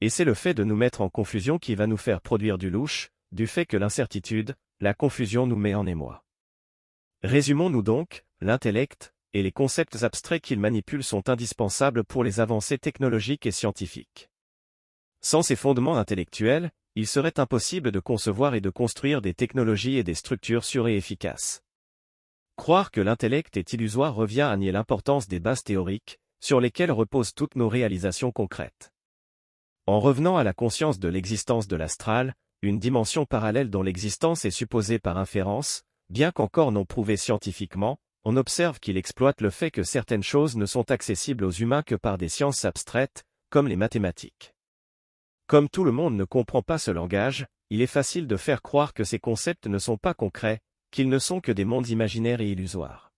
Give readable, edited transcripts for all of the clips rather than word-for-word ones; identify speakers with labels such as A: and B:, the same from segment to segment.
A: Et c'est le fait de nous mettre en confusion qui va nous faire produire du louche, du fait que l'incertitude, la confusion nous met en émoi. Résumons-nous donc, l'intellect, et les concepts abstraits qu'il manipule sont indispensables pour les avancées technologiques et scientifiques. Sans ces fondements intellectuels, il serait impossible de concevoir et de construire des technologies et des structures sûres et efficaces. Croire que l'intellect est illusoire revient à nier l'importance des bases théoriques, sur lesquelles reposent toutes nos réalisations concrètes. En revenant à la conscience de l'existence de l'astral, une dimension parallèle dont l'existence est supposée par inférence, bien qu'encore non prouvée scientifiquement, on observe qu'il exploite le fait que certaines choses ne sont accessibles aux humains que par des sciences abstraites, comme les mathématiques. Comme tout le monde ne comprend pas ce langage, il est facile de faire croire que ces concepts ne sont pas concrets, qu'ils ne sont que des mondes imaginaires et illusoires.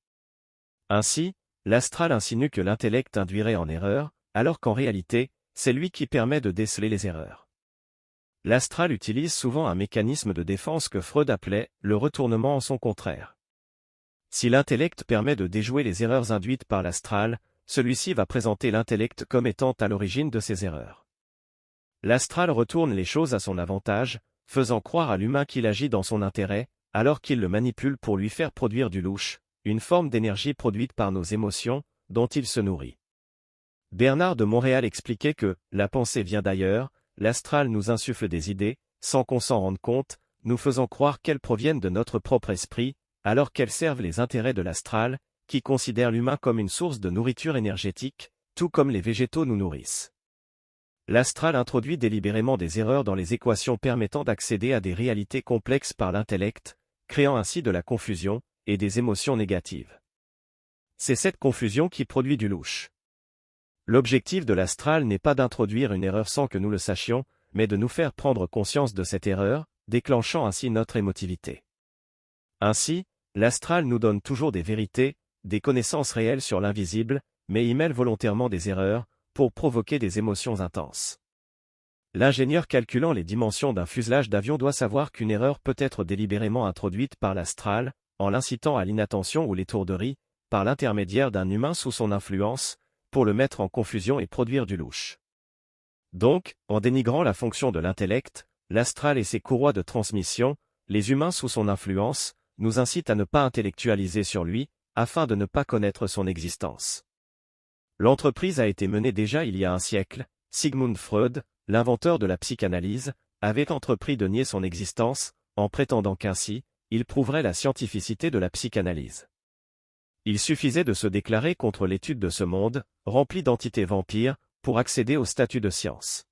A: Ainsi, l'astral insinue que l'intellect induirait en erreur, alors qu'en réalité, c'est lui qui permet de déceler les erreurs. L'astral utilise souvent un mécanisme de défense que Freud appelait le retournement en son contraire. Si l'intellect permet de déjouer les erreurs induites par l'astral, celui-ci va présenter l'intellect comme étant à l'origine de ces erreurs. L'astral retourne les choses à son avantage, faisant croire à l'humain qu'il agit dans son intérêt, alors qu'il le manipule pour lui faire produire du louche, une forme d'énergie produite par nos émotions, dont il se nourrit. Bernard de Montréal expliquait que « la pensée vient d'ailleurs, l'astral nous insuffle des idées, sans qu'on s'en rende compte, nous faisant croire qu'elles proviennent de notre propre esprit, alors qu'elles servent les intérêts de l'astral, qui considère l'humain comme une source de nourriture énergétique, tout comme les végétaux nous nourrissent. » L'astral introduit délibérément des erreurs dans les équations permettant d'accéder à des réalités complexes par l'intellect, créant ainsi de la confusion et des émotions négatives. C'est cette confusion qui produit du louche. L'objectif de l'astral n'est pas d'introduire une erreur sans que nous le sachions, mais de nous faire prendre conscience de cette erreur, déclenchant ainsi notre émotivité. Ainsi, l'astral nous donne toujours des vérités, des connaissances réelles sur l'invisible, mais y mêle volontairement des erreurs, pour provoquer des émotions intenses. L'ingénieur calculant les dimensions d'un fuselage d'avion doit savoir qu'une erreur peut être délibérément introduite par l'astral, en l'incitant à l'inattention ou l'étourderie, par l'intermédiaire d'un humain sous son influence, pour le mettre en confusion et produire du louche. Donc, en dénigrant la fonction de l'intellect, l'astral et ses courroies de transmission, les humains sous son influence, nous incitent à ne pas intellectualiser sur lui, afin de ne pas connaître son existence. L'entreprise a été menée déjà il y a un siècle. Sigmund Freud, l'inventeur de la psychanalyse, avait entrepris de nier son existence, en prétendant qu'ainsi, il prouverait la scientificité de la psychanalyse. Il suffisait de se déclarer contre l'étude de ce monde, rempli d'entités vampires, pour accéder au statut de science.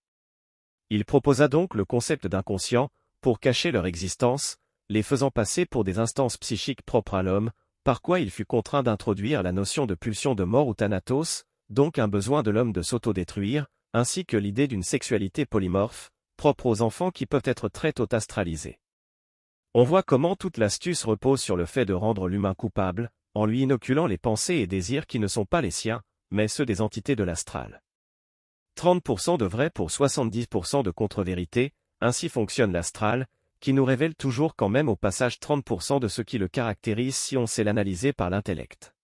A: Il proposa donc le concept d'inconscient, pour cacher leur existence, les faisant passer pour des instances psychiques propres à l'homme, par quoi il fut contraint d'introduire la notion de pulsion de mort ou thanatos, donc un besoin de l'homme de s'autodétruire, ainsi que l'idée d'une sexualité polymorphe, propre aux enfants qui peuvent être très tôt astralisés. On voit comment toute l'astuce repose sur le fait de rendre l'humain coupable, en lui inoculant les pensées et désirs qui ne sont pas les siens, mais ceux des entités de l'astral. 30% de vrai pour 70% de contre-vérité, ainsi fonctionne l'astral, qui nous révèle toujours quand même au passage 30% de ce qui le caractérise si on sait l'analyser par l'intellect.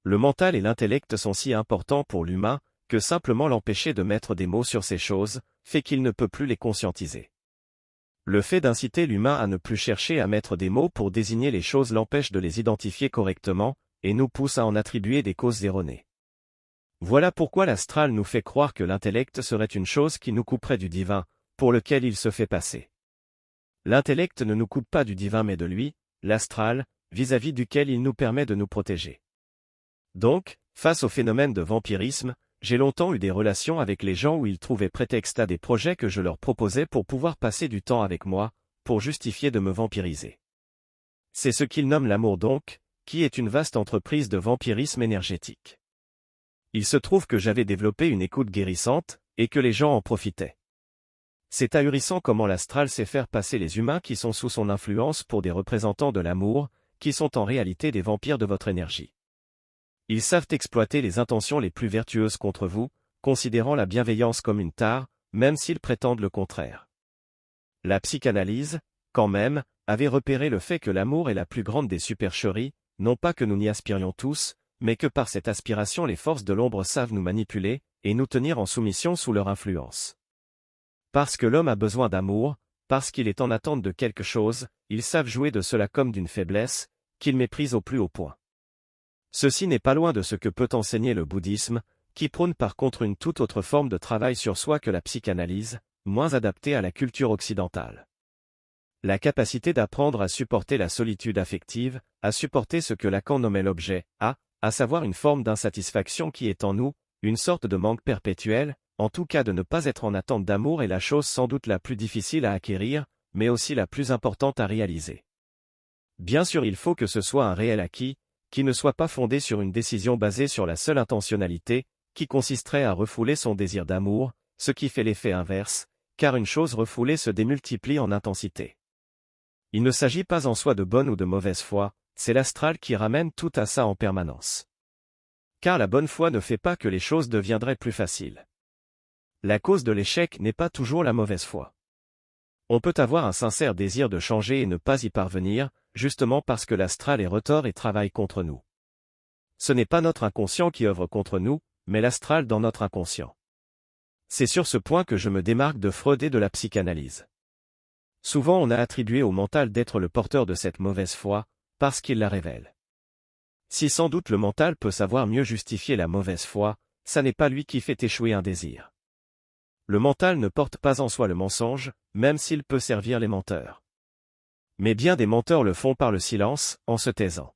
A: Le mental et l'intellect sont si importants pour l'humain, que simplement l'empêcher de mettre des mots sur ces choses, fait qu'il ne peut plus les conscientiser. Le fait d'inciter l'humain à ne plus chercher à mettre des mots pour désigner les choses l'empêche de les identifier correctement, et nous pousse à en attribuer des causes erronées. Voilà pourquoi l'astral nous fait croire que l'intellect serait une chose qui nous couperait du divin, pour lequel il se fait passer. L'intellect ne nous coupe pas du divin mais de lui, l'astral, vis-à-vis duquel il nous permet de nous protéger. Donc, face au phénomène de vampirisme, j'ai longtemps eu des relations avec les gens où ils trouvaient prétexte à des projets que je leur proposais pour pouvoir passer du temps avec moi, pour justifier de me vampiriser. C'est ce qu'ils nomment l'amour donc, qui est une vaste entreprise de vampirisme énergétique. Il se trouve que j'avais développé une écoute guérissante, et que les gens en profitaient. C'est ahurissant comment l'astral sait faire passer les humains qui sont sous son influence pour des représentants de l'amour, qui sont en réalité des vampires de votre énergie. Ils savent exploiter les intentions les plus vertueuses contre vous, considérant la bienveillance comme une tare, même s'ils prétendent le contraire. La psychanalyse, quand même, avait repéré le fait que l'amour est la plus grande des supercheries, non pas que nous n'y aspirions tous, mais que par cette aspiration les forces de l'ombre savent nous manipuler, et nous tenir en soumission sous leur influence. Parce que l'homme a besoin d'amour, parce qu'il est en attente de quelque chose, ils savent jouer de cela comme d'une faiblesse, qu'ils méprisent au plus haut point. Ceci n'est pas loin de ce que peut enseigner le bouddhisme, qui prône par contre une toute autre forme de travail sur soi que la psychanalyse, moins adaptée à la culture occidentale. La capacité d'apprendre à supporter la solitude affective, à supporter ce que Lacan nommait l'objet, à savoir une forme d'insatisfaction qui est en nous, une sorte de manque perpétuel, en tout cas de ne pas être en attente d'amour est la chose sans doute la plus difficile à acquérir, mais aussi la plus importante à réaliser. Bien sûr, il faut que ce soit un réel acquis, qui ne soit pas fondé sur une décision basée sur la seule intentionnalité, qui consisterait à refouler son désir d'amour, ce qui fait l'effet inverse, car une chose refoulée se démultiplie en intensité. Il ne s'agit pas en soi de bonne ou de mauvaise foi, c'est l'astral qui ramène tout à ça en permanence. Car la bonne foi ne fait pas que les choses deviendraient plus faciles. La cause de l'échec n'est pas toujours la mauvaise foi. On peut avoir un sincère désir de changer et ne pas y parvenir, justement parce que l'astral est retors et travaille contre nous. Ce n'est pas notre inconscient qui œuvre contre nous, mais l'astral dans notre inconscient. C'est sur ce point que je me démarque de Freud et de la psychanalyse. Souvent on a attribué au mental d'être le porteur de cette mauvaise foi, parce qu'il la révèle. Si sans doute le mental peut savoir mieux justifier la mauvaise foi, ça n'est pas lui qui fait échouer un désir. Le mental ne porte pas en soi le mensonge, même s'il peut servir les menteurs. Mais bien des menteurs le font par le silence, en se taisant.